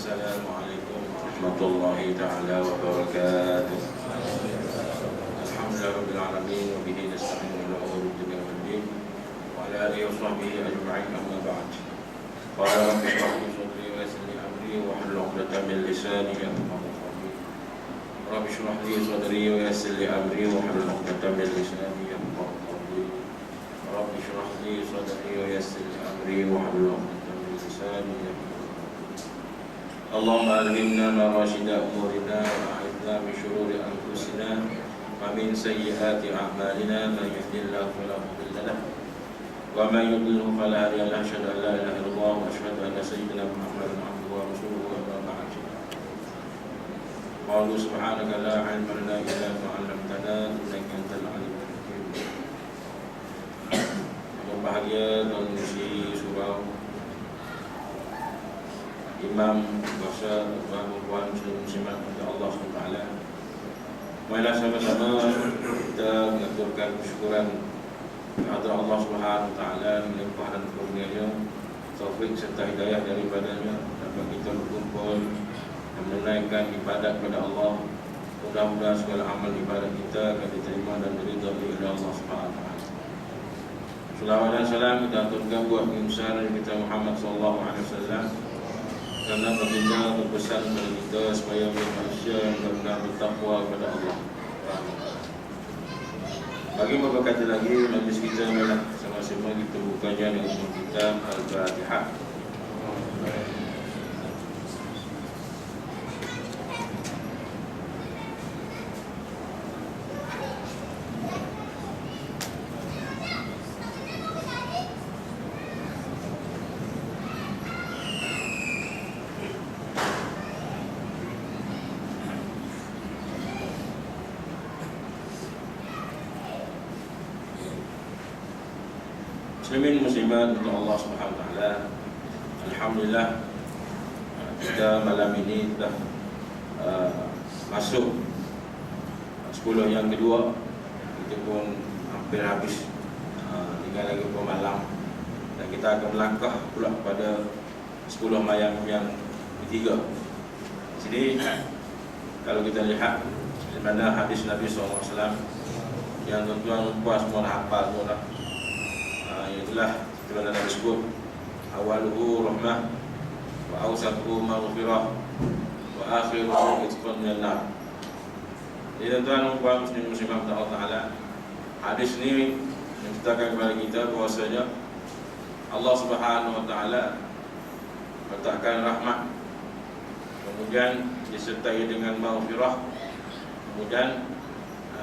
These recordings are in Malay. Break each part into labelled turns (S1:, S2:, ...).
S1: Assalamualaikum warahmatullahi ta'ala wabarakatuh. Alhamdulillahirabbil alamin wa bihi nasta'inu ala umuri dunya wad din wa ala alihi wa sahbihi ajma'in, amma ba'd. Qala rabbi shrah li sadri wa yassir li amri wa hlul 'uqdatam min lisani yafqahu qawli. Rabbi shrah li sadri wa yassir li amri wa hlul 'uqdatam min lisani yafqahu qawli. Rabbi shrah li sadri wa yassir li amri wa hlul 'uqdatam min lisani yafqahu. Allahumma alhimna marashida umurina wa a'idna min shururi anfusina wa min sayyiati a'malina. Man yahdihillahu fala mudilla lahu wa man yudlilhu fala hadiya lahu. Asyhadu an la ilaha illallah wa asyhadu anna sayyidina Muhammadan abduhu wa rasuluhu, amma ba'd. Qalu subhanaka la 'ilma lana illa ma 'allamtana innaka antal 'alimul hakim. Berbahagia dan mengisi surau Imam Bahasa Tuan-tuan muslimat kepada Allah SWT. Marilah sama-sama kita mengaturkan kesyukuran kepada Allah SWT, melimpah dan kurnianya, taufik serta hidayah daripadanya dapat kita berkumpul dan menunaikan ibadat kepada Allah. Mudah-mudahan segala amal ibadat kita akan diterima dan diridhai oleh Allah SWT. Salawat dan salam kita aturkan buat Nabi kita Muhammad SAW, karena baginda berpesan kepada kita supaya menjadi manusia yang benar bertakwa kepada Allah. Bagi memberkati lagi majlis kita, marilah sama-sama kita bukanya dengan kitab Al-Fatihah. Muslimin muslimat untuk Allah Subhanahu wa taala. Alhamdulillah, kita malam ini sudah masuk 10 yang kedua. Kita pun hampir habis, tinggal lagi beberapa malam dan kita akan melangkah pula pada 10 malam yang ketiga. Jadi kalau kita lihat di mana hadis Nabi SAW yang tuan-tuan puas semua dah hafal semua dah. Itulah telah Nabi sebut, awaluhu rahmah wa awsatuhu maghfirah wa akhiruhu itqan minan nar. Jadi tuan-tuan puan muslim-muslimat Allah Ta'ala, hadis ini menceritakan kepada kita bahwasanya Allah Subhanahu wa Ta'ala letakkan rahmat, kemudian disertai dengan maghfirah, kemudian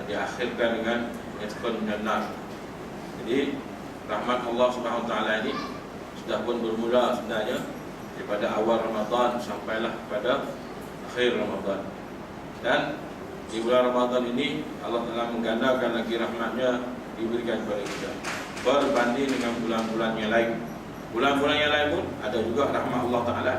S1: diakhirkan dengan itqan minan nar. Jadi rahmat Allah Subhanahu wa taala ini sudah pun bermula sebenarnya daripada awal Ramadan sampailah pada akhir Ramadan. Dan di bulan Ramadan ini Allah telah menggandakan lagi rahmatnya diberikan kepada kita berbanding dengan bulan-bulan yang lain. Bulan-bulan yang lain pun ada juga rahmat Allah Taala.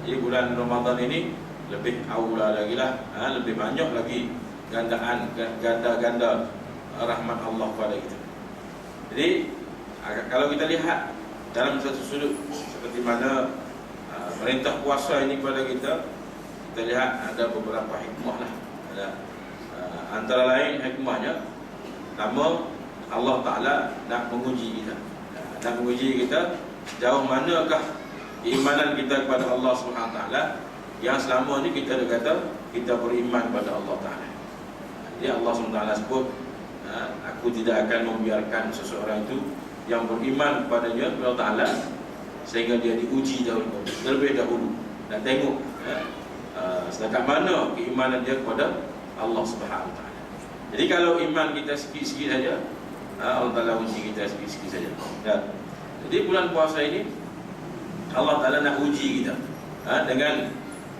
S1: Jadi bulan Ramadan ini lebih aula lagi lah, lebih banyak lagi ganda-ganda rahmat Allah kepada kita. Jadi kalau kita lihat dalam satu sudut seperti mana perintah puasa ini kepada kita, kita lihat ada beberapa hikmah lah. Ada antara lain hikmahnya, pertama Allah Ta'ala nak menguji kita, nak menguji kita sejauh manakah keimanan kita kepada Allah Subhanahu Ta'ala yang selama ni kita dah kata kita beriman kepada Allah Ta'ala. Jadi Allah Subhanahu Ta'ala sebut, aku tidak akan membiarkan seseorang itu yang beriman kepadanya Allah Ta'ala sehingga dia diuji terlebih dahulu dan tengok setakat mana keimanan dia kepada Allah Subhanahu Ta'ala. Jadi kalau iman kita sikit-sikit saja, Allah Ta'ala uji kita sikit-sikit saja. Jadi bulan puasa ini Allah Ta'ala nak uji kita dengan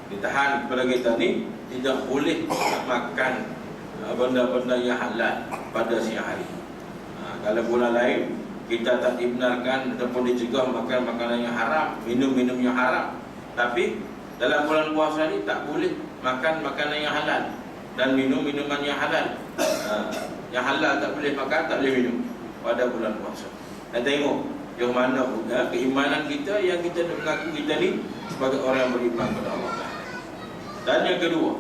S1: ditahan kepada kita ni tidak boleh makan benda-benda yang halal pada siang hari. Kalau bulan lain kita tak dibenarkan ataupun dicegah makan makanan yang haram, minum-minum yang haram, tapi dalam bulan puasa ni tak boleh makan makanan yang halal dan minum minuman yang halal. Yang halal tak boleh makan, tak boleh minum pada bulan puasa. Dan tengok yang mana keimanan kita yang kita mengaku kita ni sebagai orang yang beriman kepada Allah Ta'ala. Dan yang kedua,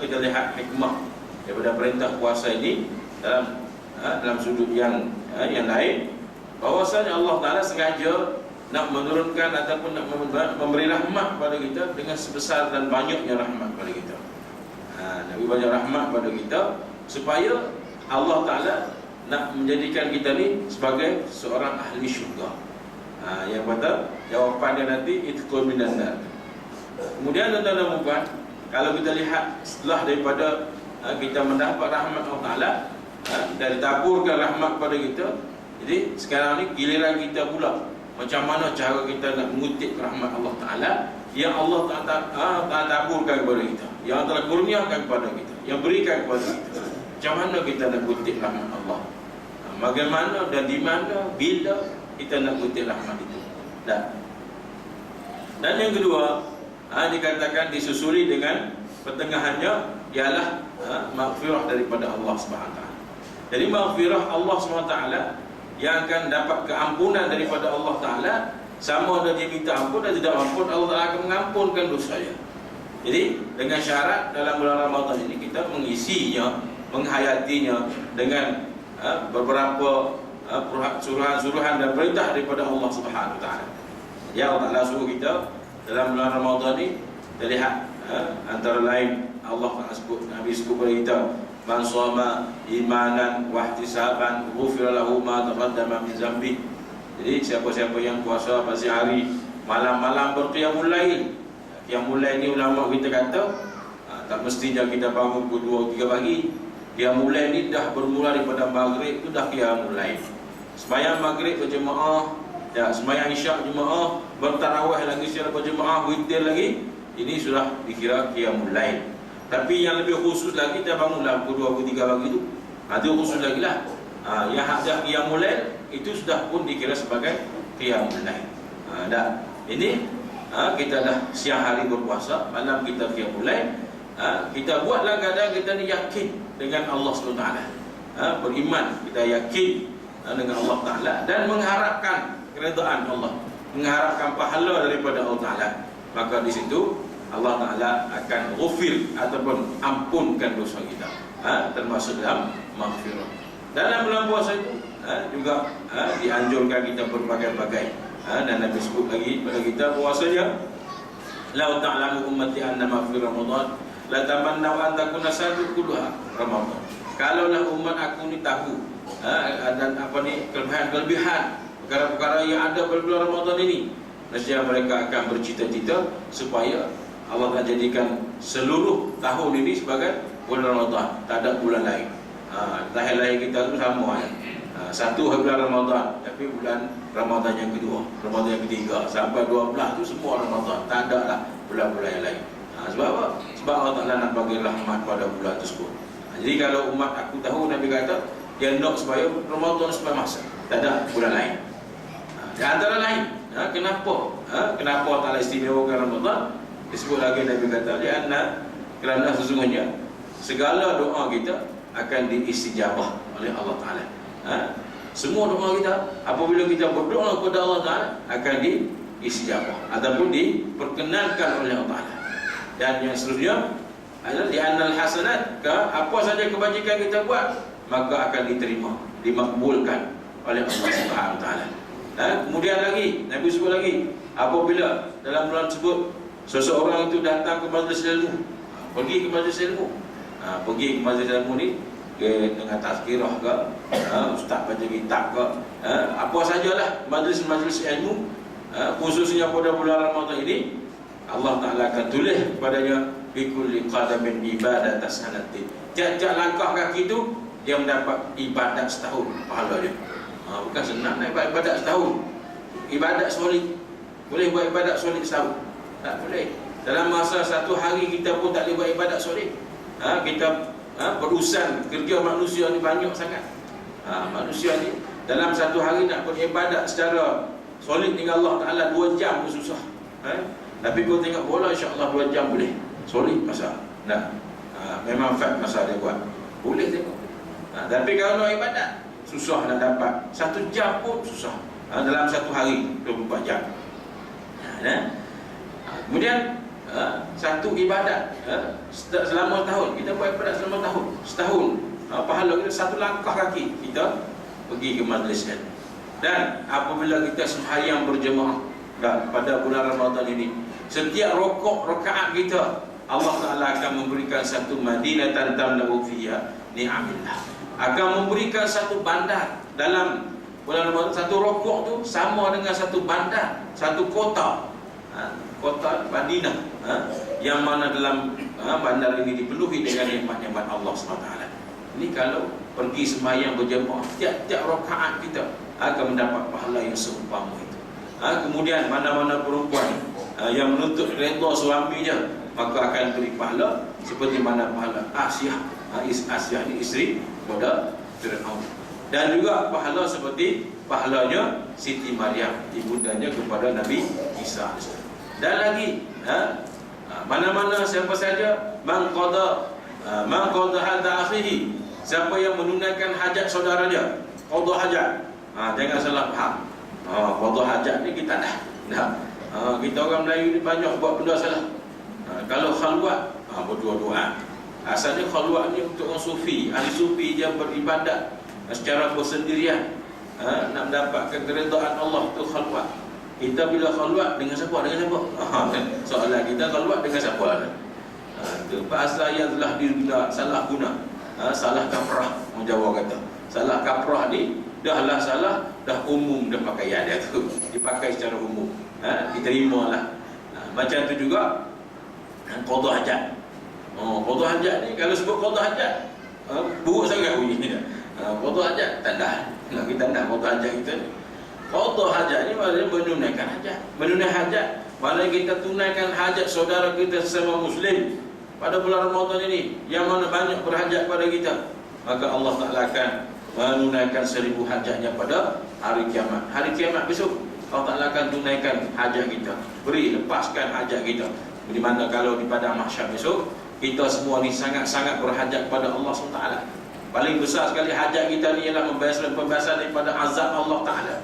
S1: kita lihat hikmah daripada perintah puasa ini dalam sudut yang lain, bahwasanya Allah Ta'ala sengaja nak menurunkan ataupun nak memberi rahmat kepada kita dengan sebesar dan banyaknya rahmat kepada kita. Nabi banyak rahmat kepada kita supaya Allah Ta'ala nak menjadikan kita ni sebagai seorang ahli syurga. Yang kata jawapan dia nanti itqul minan nar. Kemudian tuan-tuan dan puan, kalau kita lihat setelah daripada kita mendapat rahmat Allah Ta'ala, kita ditaburkan rahmat kepada kita, jadi sekarang ni giliran kita pula macam mana cara kita nak mengutip rahmat Allah Ta'ala yang Allah Ta'ala taburkan kepada kita, yang telah kurniakan kepada kita, yang berikan kepada kita. Macam mana kita nak kutip rahmat Allah? Bagaimana dan di mana, bila kita nak kutip rahmat itu? Dan yang kedua, dikatakan disusuli dengan pertengahannya ialah maghfirah daripada Allah SWT. Jadi maghfirah Allah SWT yang akan dapat keampunan daripada Allah Ta'ala, sama ada dia minta ampun dan tidak ampun, Allah Ta'ala akan mengampunkan dosanya. Jadi dengan syarat dalam bulan Ramadan ini kita mengisinya, menghayatinya dengan beberapa suruhan-suruhan dan perintah daripada Allah Subhanahu Wa Ta'ala. Ya, Allah Ta'ala suruh kita dalam bulan Ramadan ini, kita lihat antara lain Allah Ta'ala sebut, Nabi sebut kepada kita, man shoma imanan wa ihtisaban ghufira lahu ma taqaddama min zambi. Jadi siapa-siapa yang puasa pagi hari, malam-malam berqiyamul lail. Qiyamul lail ni ulama kita kata tak mestinya kita bangun pukul 2 3 pagi. Qiyamul lail ni dah bermula daripada maghrib, tu dah qiyamul lail. Sembahyang maghrib berjemaah, sembahyang isyak jemaah, bertarawih lagi secara berjemaah, witir lagi, ini sudah dikira qiyamul lail. Tapi yang lebih khusus lagi, kita bangunlah pukul 2 3 pagi tu, itu khusus lagi lah. Yang hak qiyamul lail itu sudah pun dikira sebagai qiyamul lail. Ini kita dah siang hari berpuasa, malam kita qiyamul lail. Kita buatlah keadaan kita ni yakin dengan Allah SWT, beriman, kita yakin dengan Allah Ta'ala dan mengharapkan keredaan Allah, mengharapkan pahala daripada Allah Ta'ala. Maka di situ Allah Ta'ala akan ghufir ataupun ampunkan dosa kita, termasuk dalam maghfirah. Dalam bulan puasa itu juga dianjurkan kita berbagai-bagai, dan Nabi sebut lagi pada kita bahwasanya la ta'lamu ummati anna ma fi Ramadan la tamanna an takuna sadu kulluha Ramadan. Kalaulah umat aku ni tahu dan kelebihan perkara-perkara yang ada pada bulan Ramadan ini, nescaya mereka akan bercita-cita supaya Allah akan jadikan seluruh tahun ini sebagai bulan Ramadan, tak ada bulan lain. Tahun lain kita tu sama satu bulan Ramadan, tapi bulan Ramadan yang kedua, Ramadan yang ketiga sampai 12 tu semua Ramadan, tak ada lah bulan-bulan yang lain. Sebab apa? Sebab Allah Ta'ala nak bagi rahmat pada bulan tersebut. Jadi kalau umat aku tahu, Nabi kata dia nak supaya Ramadan supaya masa, tak ada bulan lain. Di antara lain, kenapa Allah Ta'ala istimewakan Ramadan? Disebut lagi Nabi kata kerana sesungguhnya segala doa kita akan diistijabah oleh Allah Ta'ala. Semua doa kita, apabila kita berdoa kepada Allah Ta'ala, akan diistijabah ataupun diperkenankan oleh Allah Ta'ala. Dan yang seterusnya adalah di annal hasanat, apa saja kebajikan kita buat maka akan diterima, dimakbulkan oleh Allah Subhanahu Wa Ta'ala. Kemudian lagi Nabi sebut lagi, apabila dalam bulan tersebut seseorang itu datang ke majlis ilmu, pergi ke majlis ilmu, pergi ke majlis ilmu ni dengan tazkirah ke, ustaz baca kitab ke, apa sajalah majlis-majlis ilmu, khususnya pada bulan Ramadan ini, Allah Ta'ala akan tulis kepadanya bikulli qadamin ibadat sanatin. Tiap-tiap langkah kaki itu dia mendapat ibadat setahun pahala dia. Bukan senang nak buat ibadat setahun. Ibadat solid, boleh buat ibadat solid setahun? Tak boleh. Dalam masa satu hari kita pun tak boleh buat ibadat solid. Kita berurusan kerja manusia ni banyak sangat. Manusia ni dalam satu hari nak beribadat secara solid dengan Allah Ta'ala 2 jam pun susah. Tapi kalau tengok bola, insya-Allah 2 jam boleh solid masa. Memang fact masa dia buat, boleh tengok. Tapi kalau nak ibadat, susah nak dapat 1 jam pun susah. Dalam satu hari 24 jam. Kemudian satu ibadat selama tahun, kita buat ibadat selama setahun, pahala kita satu langkah kaki kita pergi ke majlis kan. Dan apabila kita sembahyang berjemaah pada bulan Ramadan ini, setiap rakaat kita Allah Ta'ala akan memberikan satu madinatan tamlahu fiha ni'amillah, akan memberikan satu bandar dalam bulan Ramadan. Satu rokok tu sama dengan satu bandar, satu kota, kota Madinah, yang mana dalam bandar ini dipenuhi dengan nikmat-nikmat Allah SWT. Ini kalau pergi sembahyang berjemaah, tiap-tiap rakaat kita akan mendapat pahala yang seumpama itu. Kemudian mana-mana perempuan yang menuntut redha suaminya, maka akan beri pahala seperti mana pahala Asyah ini isteri pada Fir'aun. Dan juga pahala seperti pahalanya Siti Maryam, ibundanya kepada Nabi Isa. Dan lagi mana-mana siapa saja man qada hadza akhihi, siapa yang menunaikan hajat saudaranya, qada hajat. Jangan salah faham. Qada hajat ni kita dah. Kita orang Melayu ni banyak buat benda salah. Kalau khalwat, berdua-duaan. Asalnya khalwat ni untuk orang sufi. Ahli sufi dia beribadat secara bersendirian, nak mendapatkan keredaan Allah tu khalwat. Kita bila khalwat dengan siapa? Soalan kita khalwat dengan siapa? Itu bahasa yang telah salah guna. Salah kaprah, orang Jawa kata. Salah kaprah ni dahlah salah, dah umum dah pakaian dia tu. Dipakai secara umum. Diterimalah. Macam tu juga qada hajat. Qada hajat ni kalau sebut qada hajat, buruk sangat bunyi dia. Qada hajat tanda. Kita tanda qada hajat kita ni. Qada hajat ni maknanya menunaikan hajat. Menunaikan hajat, maknanya kita tunaikan hajat saudara kita sesama muslim pada bulan Ramadan ini, yang mana banyak berhajat pada kita, maka Allah Ta'ala akan menunaikan 1000 hajatnya pada hari kiamat. Hari kiamat besok Allah Ta'ala akan tunaikan hajat kita, lepaskan hajat kita. Di mana kalau di padang mahsyar besok, kita semua ni sangat-sangat berhajat pada Allah SWT. Paling besar sekali hajat kita ni ialah pembebasan daripada azab Allah Ta'ala.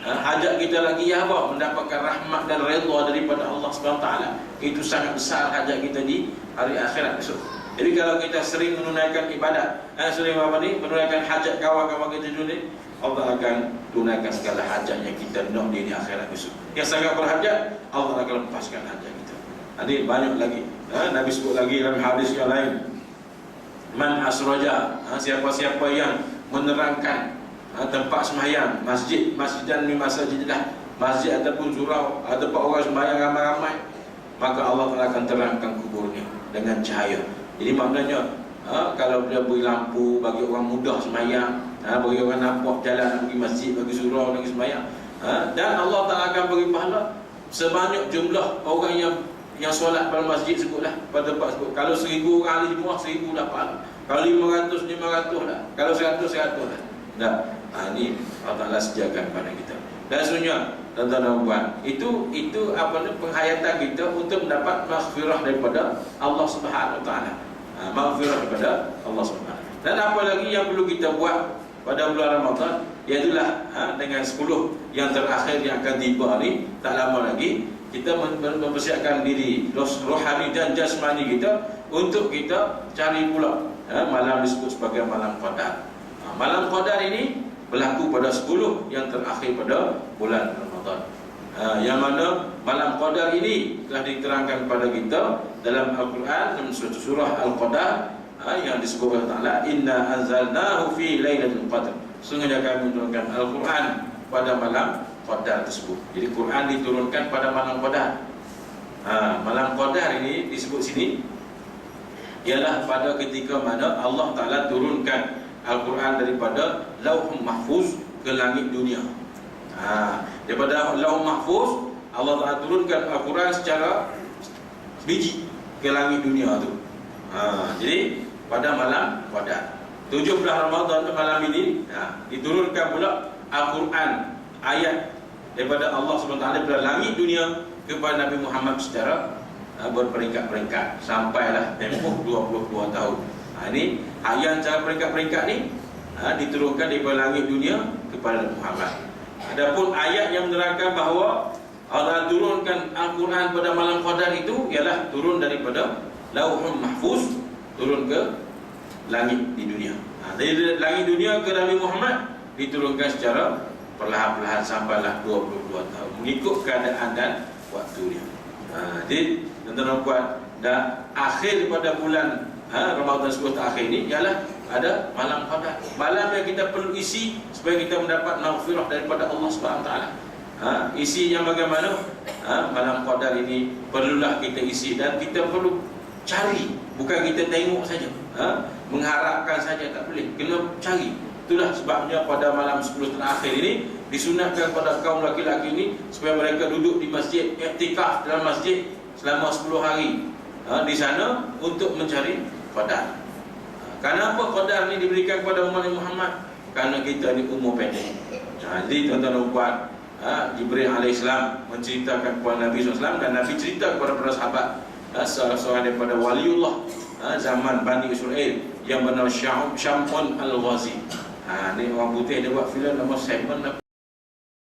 S1: Hajat kita lagi ya apa? Mendapatkan rahmat dan redha daripada Allah SWT. Itu sangat besar hajat kita di hari akhirat besok. Jadi kalau kita sering menunaikan ibadat, menunaikan hajat kawan-kawan kita dulu, Allah akan tunaikan segala hajat yang kita nak di akhirat besok. Yang sangat berhajat, Allah akan lepaskan hajat kita. Ini banyak lagi. Nabi sebut lagi dalam hadis yang lain, man asraja, siapa-siapa yang menerangkan tempat sembahyang, masjid dan masjidlah, masjid ataupun surau, ataupun orang sembahyang ramai-ramai, maka Allah akan terangkan kuburnya dengan cahaya. Jadi maknanya kalau dia beri lampu bagi orang mudah sembahyang, bagi orang nampak jalan nak pergi masjid, bagi surau nak pergi sembahyang, dan Allah Ta'ala akan beri pahala sebanyak jumlah orang yang solat pada masjid sebutlah, pada tempat sebut. Kalau 1000 orang ahli jemaah, 1000 lah pahala. Kalau 500 lah. Kalau 100 lah. Dah. Ini Allah Ta'ala sediakan pada kita. Dan sebenarnya tuan-tuan dan puan, itu penghayatan kita untuk mendapat maghfirah daripada Allah Subhanahu Wa Ta'ala. Maghfirah daripada Allah Subhanahu. Dan apa lagi yang perlu kita buat pada bulan Ramadan, iaitulah dengan 10 yang terakhir yang akan tiba ni, tak lama lagi kita mempersiapkan diri rohani dan jasmani kita untuk kita cari pula malam disebut sebagai malam Qadar. Malam Qadar ini berlaku pada 10 yang terakhir pada bulan Ramadan. Yang mana malam Qadar ini telah diterangkan kepada kita dalam Al-Quran, dalam surah Al-Qadar, yang disebut oleh Allah Ta'ala, inna anzalnahu fi lailatul qadr. Sungguhnya kami menurunkan Al-Quran pada malam Qadar tersebut. Jadi Quran diturunkan pada malam Qadar. Malam Qadar ini disebut sini ialah pada ketika mana Allah Ta'ala turunkan Al-Quran daripada Lauhul Mahfuz ke langit dunia. Daripada Lauhul Mahfuz Allah Ta'ala turunkan Al-Quran secara biji ke langit dunia tu. Jadi pada malam Qadar 17 Ramadan tu malam ini diturunkan pula Al-Quran ayat daripada Allah SWT daripada langit dunia kepada Nabi Muhammad secara berperingkat-peringkat sampailah tempoh 22 tahun. Ini ayat cara peringkat-peringkat ni diturunkan daripada langit dunia kepada Nabi Muhammad. Adapun ayat yang menerangkan bahawa Allah turunkan Al-Quran pada malam Qadar itu ialah turun daripada Lauhul Mahfuz turun ke langit di dunia. Dari langit dunia ke Nabi Muhammad diturunkan secara perlahan-lahan sampailah 22 tahun mengikut keadaan dan waktunya. Jadi tuan-tuan puan, dah akhir pada bulan Ramadan 10 akhir ini ialah ada malam Qadar. Malam yang kita perlu isi supaya kita mendapat maghfirah daripada Allah Subhanahu taala. Isi yang bagaimana? Malam Qadar ini perlulah kita isi dan kita perlu cari, bukan kita tengok saja, mengharapkan saja, tak boleh, kena cari. Itulah sebabnya pada malam 10 terakhir ini disunatkan pada kaum laki-laki ini supaya mereka duduk di masjid, iktikaf dalam masjid selama 10 hari di sana untuk mencari Qadar. Kenapa Qadar ini diberikan kepada umat Muhammad? Karena kita ni umur pendek. Jadi tuan-tuan dan puan, Jibril alaihissalam menceritakan kepada Nabi SAW dan Nabi cerita kepada para sahabat, seorang daripada waliullah zaman Bani Israel yang bernama Syamun Al-Ghazi. Ni orang putih dia buat filem nama Simon